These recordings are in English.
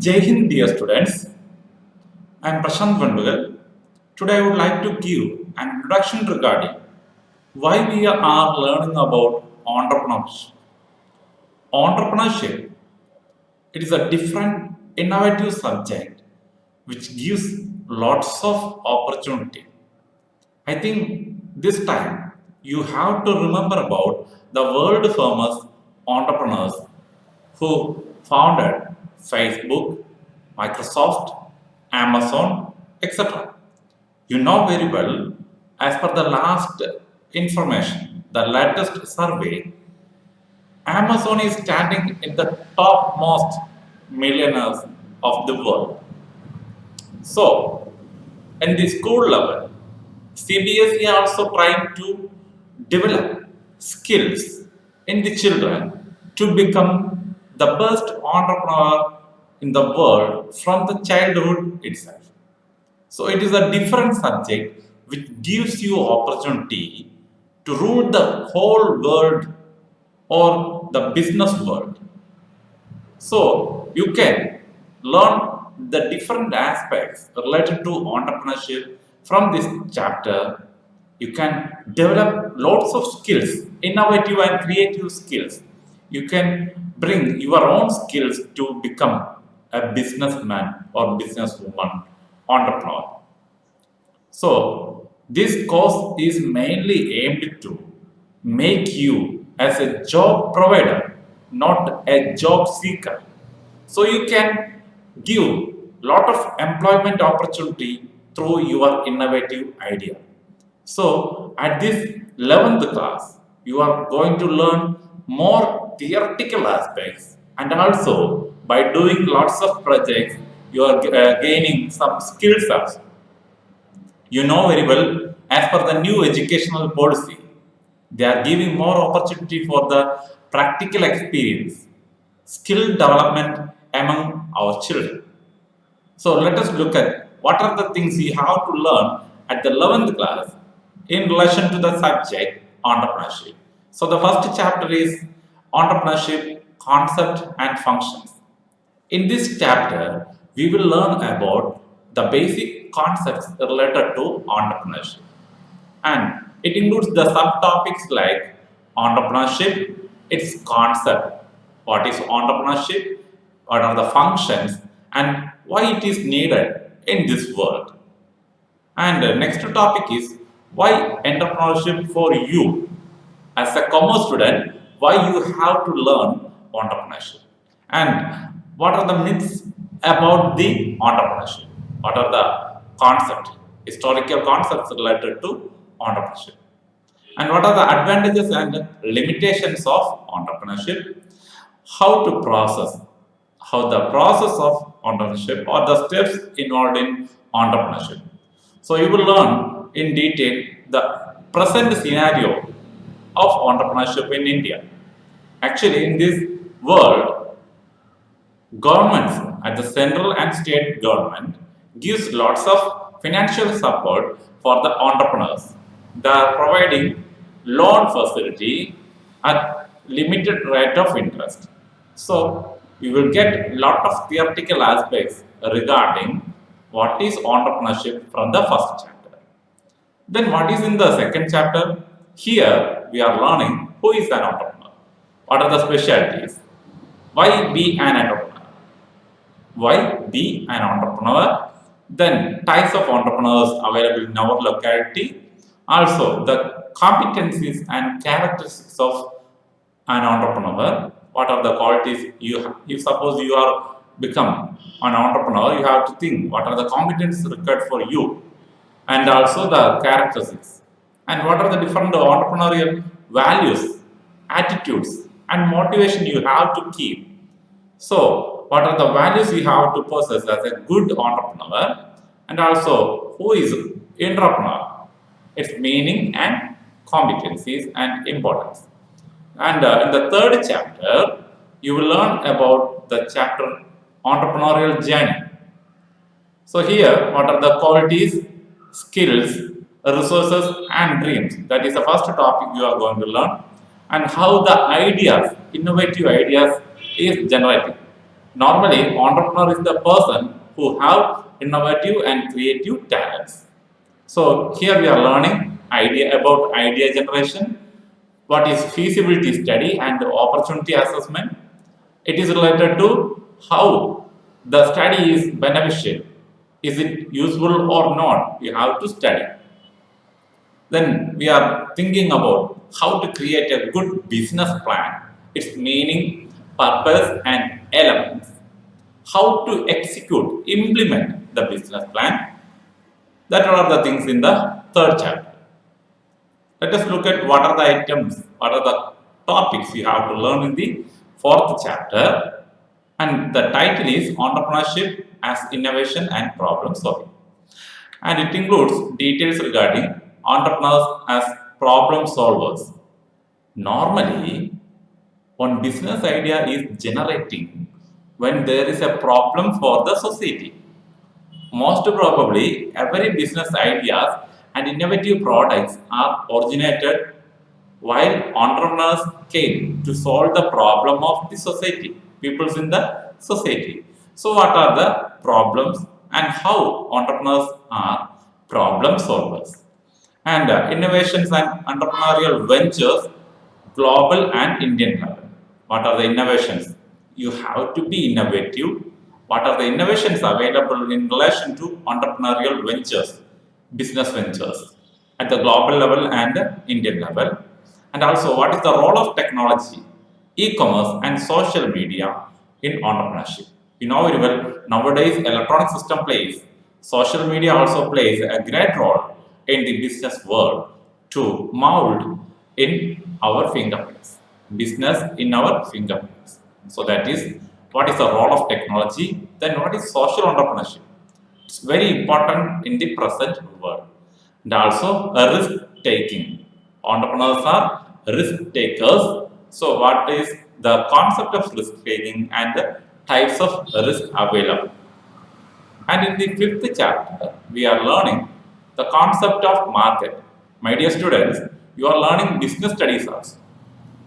Jai Hind, dear students. I am Prashant Vandugal. Today I would like to give an introduction regarding why we are learning about entrepreneurship. Entrepreneurship, it is a different innovative subject which gives lots of opportunity. I think this time you have to remember about the world famous entrepreneurs who founded Facebook, Microsoft, Amazon, etc. You know very well, as per the last information, the latest survey, Amazon is standing in the topmost millionaires of the world. So, in the school level, CBSE also trying to develop skills in the children to become the best entrepreneur in the world from the childhood itself. So it is a different subject which gives you opportunity to rule the whole world or the business world. So you can learn the different aspects related to entrepreneurship from this chapter. You can develop lots of skills, innovative and creative skills. You can bring your own skills to become a businessman or businesswoman entrepreneur. So, this course is mainly aimed to make you as a job provider, not a job seeker. So, you can give lot of employment opportunity through your innovative idea. So, at this 11th class, you are going to learn more theoretical aspects, and also by doing lots of projects, you are gaining some skills also. You know very well, as per the new educational policy, they are giving more opportunity for the practical experience, skill development among our children. So let us look at what are the things we have to learn at the 11th class in relation to the subject entrepreneurship. So the first chapter is entrepreneurship concept and functions. In this chapter, we will learn about the basic concepts related to entrepreneurship. And it includes the subtopics like entrepreneurship, its concept, what is entrepreneurship, what are the functions, and why it is needed in this world. And the next topic is why entrepreneurship for you. As a commerce student, why you have to learn entrepreneurship. And what are the myths about the entrepreneurship? What are the concepts, historical concepts related to entrepreneurship? And what are the advantages and limitations of entrepreneurship? How to process, how the process of entrepreneurship or the steps involved in entrepreneurship. So you will learn in detail the present scenario of entrepreneurship in India. Actually, in this world, governments at the central and state government gives lots of financial support for the entrepreneurs. They are providing loan facility at limited rate of interest. So you will get lot of theoretical aspects regarding what is entrepreneurship from the first chapter. Then what is in the second chapter? Here we are learning who is an entrepreneur. What are the specialties? Why be an entrepreneur? Why be an entrepreneur? Then types of entrepreneurs available in our locality. Also the competencies and characteristics of an entrepreneur. What are the qualities you have? If suppose you are become an entrepreneur, you have to think what are the competencies required for you, and also the characteristics, and what are the different entrepreneurial values, attitudes, and motivation you have to keep. So, what are the values you have to possess as a good entrepreneur, and also who is entrepreneur, its meaning and competencies and importance. And in the third chapter, you will learn about the chapter entrepreneurial journey. So here, what are the qualities, skills, resources, and dreams? That is the first topic you are going to learn, and how the ideas, innovative ideas, is generated. Normally, entrepreneur is the person who have innovative and creative talents. So here we are learning idea about idea generation, what is feasibility study and opportunity assessment. It is related to how the study is beneficial. Is it useful or not? We have to study. Then we are thinking about how to create a good business plan, its meaning, purpose, and elements. How to execute, implement the business plan. That are the things in the third chapter. Let us look at what are the items, what are the topics you have to learn in the fourth chapter. And the title is Entrepreneurship as Innovation and Problem Solving. And it includes details regarding entrepreneurs as problem solvers. Normally, one business idea is generating when there is a problem for the society. Most probably, every business ideas and innovative products are originated while entrepreneurs came to solve the problem of the society, peoples in the society. So, what are the problems and how entrepreneurs are problem solvers? And innovations and entrepreneurial ventures, global and Indian level. What are the innovations? You have to be innovative. What are the innovations available in relation to entrepreneurial ventures, business ventures at the global level and Indian level? And also, what is the role of technology, e-commerce, and social media in entrepreneurship? You know very well, nowadays electronic system plays, social media also plays a great role in the business world to mold in our fingerprints, business in our fingerprints. So that is what is the role of technology, then what is social entrepreneurship. It's very important in the present world. And also a risk taking. Entrepreneurs are risk takers. So, what is the concept of risk taking and the types of risk available? And in the fifth chapter, we are learning the concept of market. My dear students, you are learning business studies also.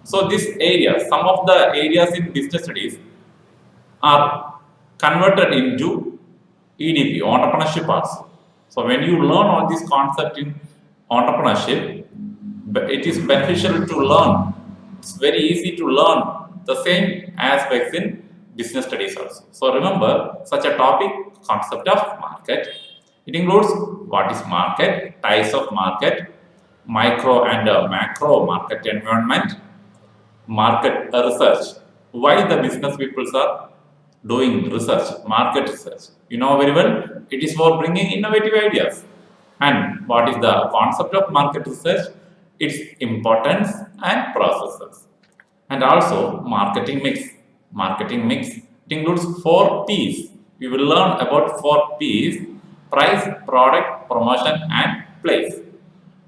So, this area, some of the areas in business studies are converted into EDP, entrepreneurship also. So when you learn all these concepts in entrepreneurship, it is beneficial to learn. It's very easy to learn the same aspects in business studies also. So remember such a topic, concept of market. It includes what is market, types of market, micro and macro market environment, market research. Why the business people are doing research, market research? You know very well, it is for bringing innovative ideas. And what is the concept of market research? Its importance and processes. And also marketing mix. Marketing mix, it includes 4 P's. We will learn about 4 P's: price, product, promotion, and place.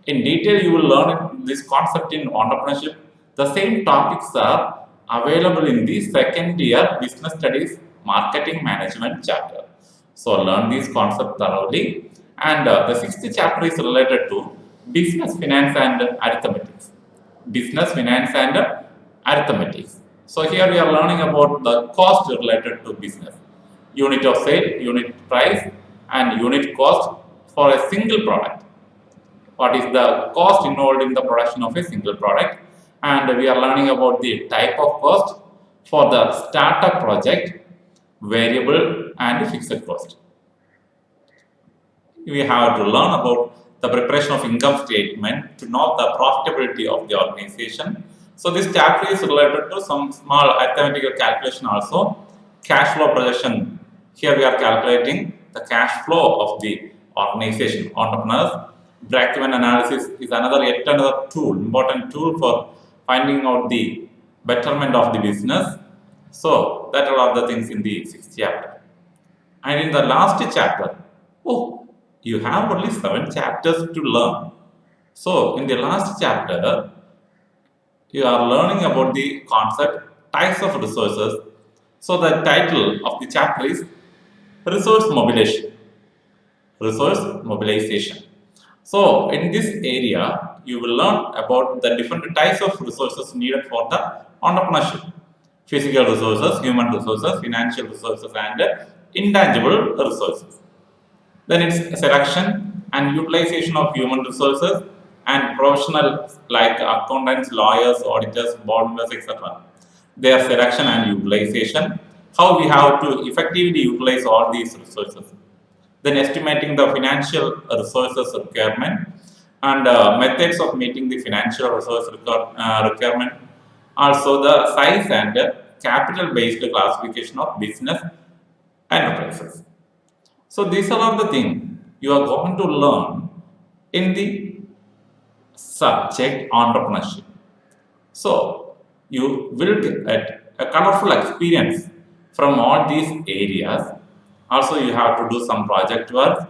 In detail, you will learn this concept in entrepreneurship. The same topics are available in the second year business studies marketing management chapter. So learn these concepts thoroughly. And the sixth chapter is related to business finance and arithmetics. Business finance and arithmetics. So here we are learning about the cost related to business. Unit of sale, unit price, and unit cost for a single product. What is the cost involved in the production of a single product, and we are learning about the type of cost for the startup project, variable and fixed cost. We have to learn about the preparation of income statement to know the profitability of the organization. So this chapter is related to some small arithmetical calculation also. Cash flow projection. Here we are calculating the cash flow of the organization, entrepreneurs. Break-even analysis is yet another tool, important tool for finding out the betterment of the business. So that are all the things in the sixth chapter. And in the last chapter, oh, you have only 7 chapters to learn. So in the last chapter, you are learning about the concept types of resources. So the title of the chapter is resource mobilization. Resource mobilization. So in this area, you will learn about the different types of resources needed for the entrepreneurship. physical resources, human resources, financial resources, and intangible resources. Then it's selection and utilization of human resources and professionals like accountants, lawyers, auditors, board members, etc. Their selection and utilization, how we have to effectively utilize all these resources. Then estimating the financial resources requirement and methods of meeting the financial resource requirement. Also the size and capital based classification of business enterprises. So these are all the things you are going to learn in the subject entrepreneurship. So you will get a colorful experience from all these areas. Also, you have to do some project work,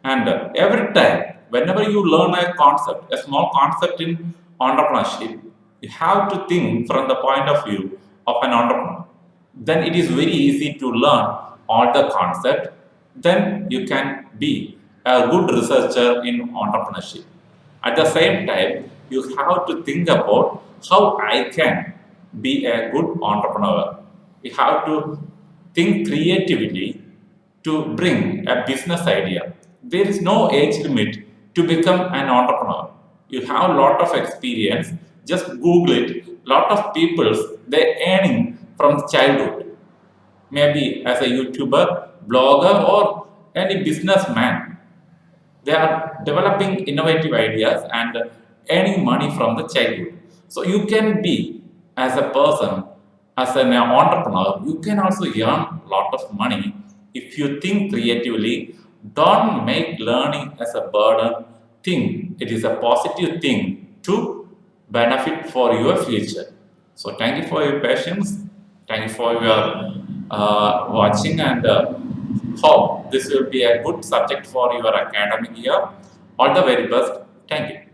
and every time, whenever you learn a concept, a small concept in entrepreneurship, you have to think from the point of view of an entrepreneur. Then it is very easy to learn all the concept. Then you can be a good researcher in entrepreneurship. At the same time, you have to think about how I can be a good entrepreneur. You have to think creatively to bring a business idea. There is no age limit to become an entrepreneur. You have a lot of experience. Just Google it. Lot of people they earning from childhood, maybe as a YouTuber, blogger, or any businessman. They are developing innovative ideas and earning money from the childhood. So you can be as a person, as an entrepreneur, you can also earn a lot of money if you think creatively. Don't make learning as a burden. Think it is a positive thing to benefit for your future. So thank you for your patience. Thank you for your watching and hope this will be a good subject for your academic year. All the very best. Thank you.